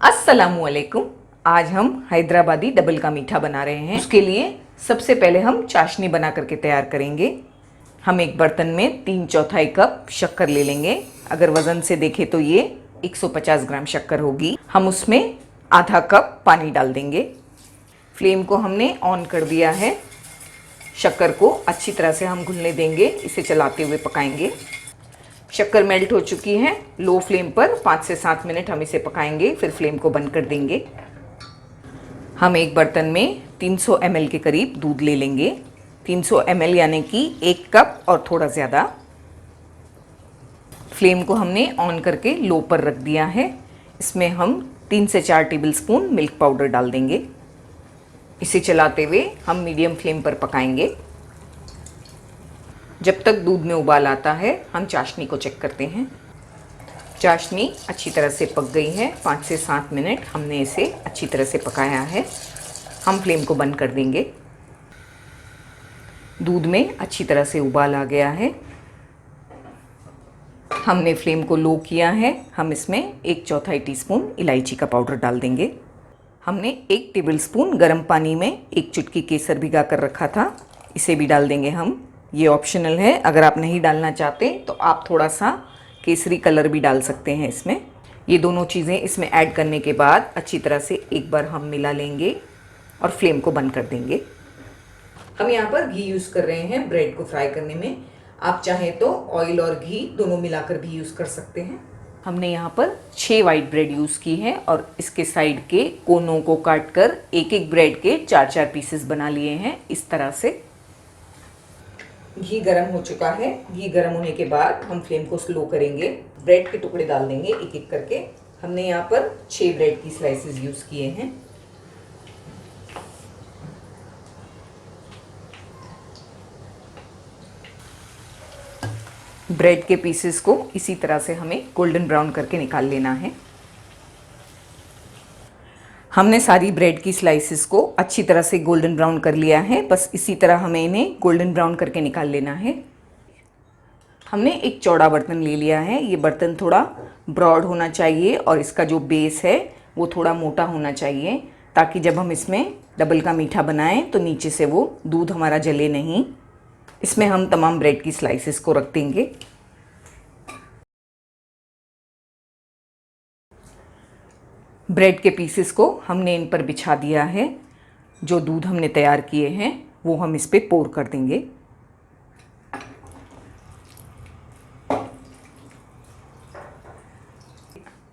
अस्सलामुअलैकुम। आज हम हैदराबादी डबल का मीठा बना रहे हैं। उसके लिए सबसे पहले हम चाशनी बना करके तैयार करेंगे। हम एक बर्तन में 3/4 कप शक्कर ले लेंगे। अगर वज़न से देखें तो ये 150 ग्राम शक्कर होगी। हम उसमें आधा कप पानी डाल देंगे। फ्लेम को हमने ऑन कर दिया है। शक्कर को अच्छी तरह से हम घुलने देंगे, इसे चलाते हुए पकाएंगे। शक्कर मेल्ट हो चुकी है। लो फ्लेम पर 5 से 7 मिनट हम इसे पकाएंगे, फिर फ्लेम को बंद कर देंगे। हम एक बर्तन में 300 ml के करीब दूध ले लेंगे। 300 ml यानी कि 1 कप और थोड़ा ज़्यादा। फ्लेम को हमने ऑन करके लो पर रख दिया है। इसमें हम 3 से 4 टेबलस्पून मिल्क पाउडर डाल देंगे। इसे चलाते हुए हम मीडियम फ्लेम पर पकाएंगे। जब तक दूध में उबाल आता है हम चाशनी को चेक करते हैं। चाशनी अच्छी तरह से पक गई है। 5 से 7 मिनट हमने इसे अच्छी तरह से पकाया है। हम फ्लेम को बंद कर देंगे। दूध में अच्छी तरह से उबाल आ गया है। हमने फ्लेम को लो किया है। हम इसमें 1/4 टीस्पून इलायची का पाउडर डाल देंगे। हमने 1 टेबलस्पून गर्म पानी में 1 चुटकी केसर भिगा कर रखा था, इसे भी डाल देंगे हम। ये ऑप्शनल है, अगर आप नहीं डालना चाहते तो आप थोड़ा सा केसरी कलर भी डाल सकते हैं इसमें। ये दोनों चीज़ें इसमें ऐड करने के बाद अच्छी तरह से एक बार हम मिला लेंगे और फ्लेम को बंद कर देंगे। हम यहाँ पर घी यूज़ कर रहे हैं ब्रेड को फ्राई करने में। आप चाहें तो ऑयल और घी दोनों मिलाकर भी यूज़ कर सकते हैं। हमने यहाँ पर 6 वाइट ब्रेड यूज़ की है और इसके साइड के कोनों को काट कर एक एक ब्रेड के 4-4 पीसेस बना लिए हैं इस तरह से। घी गरम हो चुका है। घी गरम होने के बाद हम फ्लेम को स्लो करेंगे। ब्रेड के टुकड़े डाल देंगे एक एक करके। हमने यहाँ पर 6 ब्रेड की स्लाइसेस यूज़ किए हैं। ब्रेड के पीसेस को इसी तरह से हमें गोल्डन ब्राउन करके निकाल लेना है। हमने सारी ब्रेड की स्लाइसेस को अच्छी तरह से गोल्डन ब्राउन कर लिया है। बस इसी तरह हमें इन्हें गोल्डन ब्राउन करके निकाल लेना है। हमने एक चौड़ा बर्तन ले लिया है। ये बर्तन थोड़ा ब्रॉड होना चाहिए और इसका जो बेस है वो थोड़ा मोटा होना चाहिए, ताकि जब हम इसमें डबल का मीठा बनाएं तो नीचे से वो दूध हमारा जले नहीं। इसमें हम तमाम ब्रेड की स्लाइसेस को रख देंगे। ब्रेड के पीसेस को हमने इन पर बिछा दिया है। जो दूध हमने तैयार किए हैं वो हम इस पे पोर कर देंगे।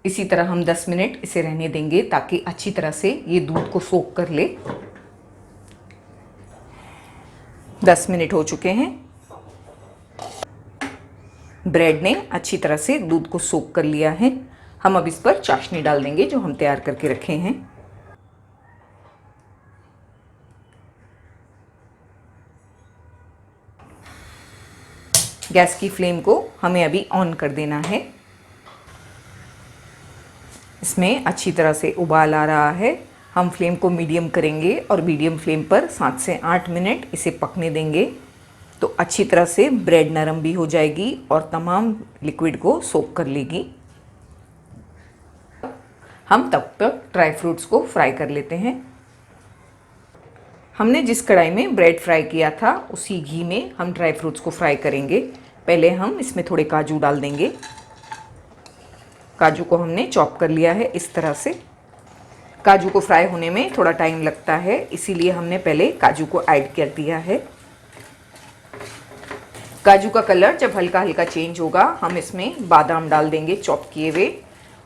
इसी तरह हम 10 मिनट इसे रहने देंगे ताकि अच्छी तरह से ये दूध को सोख कर ले। 10 मिनट हो चुके हैं। ब्रेड ने अच्छी तरह से दूध को सोख कर लिया है। हम अब इस पर चाशनी डाल देंगे जो हम तैयार करके रखे हैं। गैस की फ्लेम को हमें अभी ऑन कर देना है। इसमें अच्छी तरह से उबाल आ रहा है। हम फ्लेम को मीडियम करेंगे और मीडियम फ्लेम पर 7 से 8 मिनट इसे पकने देंगे, तो अच्छी तरह से ब्रेड नरम भी हो जाएगी और तमाम लिक्विड को सोख कर लेगी। हम तब तक ड्राई फ्रूट्स को फ्राई कर लेते हैं। हमने जिस कढ़ाई में ब्रेड फ्राई किया था उसी घी में हम ड्राई फ्रूट्स को फ्राई करेंगे। पहले हम इसमें थोड़े काजू डाल देंगे। काजू को हमने चॉप कर लिया है इस तरह से। काजू को फ्राई होने में थोड़ा टाइम लगता है, इसीलिए हमने पहले काजू को ऐड कर दिया है। काजू का कलर जब हल्का हल्का चेंज होगा हम इसमें बादाम डाल देंगे चॉप किए हुए,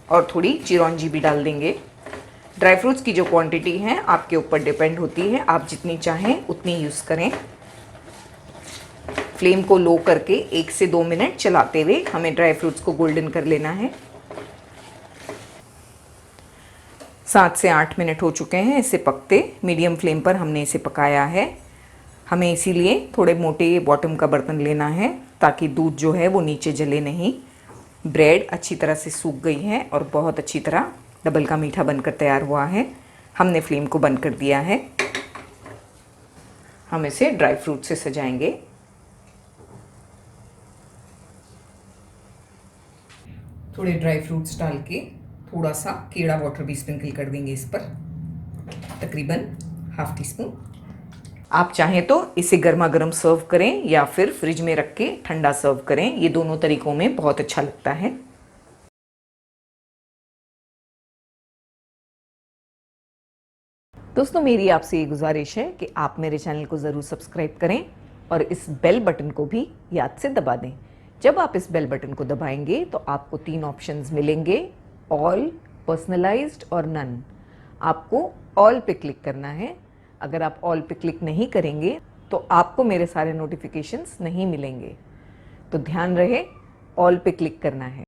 और थोड़ी चिरौंजी भी डाल देंगे। ड्राई फ्रूट्स की जो क्वांटिटी है आपके ऊपर डिपेंड होती है, आप जितनी चाहें उतनी यूज़ करें। फ्लेम को लो करके 1 से 2 मिनट चलाते हुए हमें ड्राई फ्रूट्स को गोल्डन कर लेना है। 7 से 8 मिनट हो चुके हैं इसे पकते। मीडियम फ्लेम पर हमने इसे पकाया है। हमें इसीलिए थोड़े मोटे बॉटम का बर्तन लेना है ताकि दूध जो है वो नीचे जले नहीं। ब्रेड अच्छी तरह से सूख गई है और बहुत अच्छी तरह डबल का मीठा बनकर तैयार हुआ है। हमने फ्लेम को बंद कर दिया है। हम इसे ड्राई फ्रूट से सजाएंगे। थोड़े ड्राई फ्रूट्स डाल के थोड़ा सा केड़ा वाटर भी स्प्रिंकल कर देंगे इस पर, तकरीबन ½ टीस्पून। आप चाहें तो इसे गर्मा गर्म सर्व करें या फिर फ्रिज में रख के ठंडा सर्व करें, ये दोनों तरीकों में बहुत अच्छा लगता है। दोस्तों, मेरी आपसे ये गुजारिश है कि आप मेरे चैनल को ज़रूर सब्सक्राइब करें और इस बेल बटन को भी याद से दबा दें। जब आप इस बेल बटन को दबाएंगे तो आपको 3 ऑप्शंस मिलेंगे, ऑल, पर्सनलाइज्ड और नन। आपको ऑल पे क्लिक करना है। अगर आप ऑल पे क्लिक नहीं करेंगे तो आपको मेरे सारे नोटिफिकेशंस नहीं मिलेंगे। तो ध्यान रहे, ऑल पे क्लिक करना है।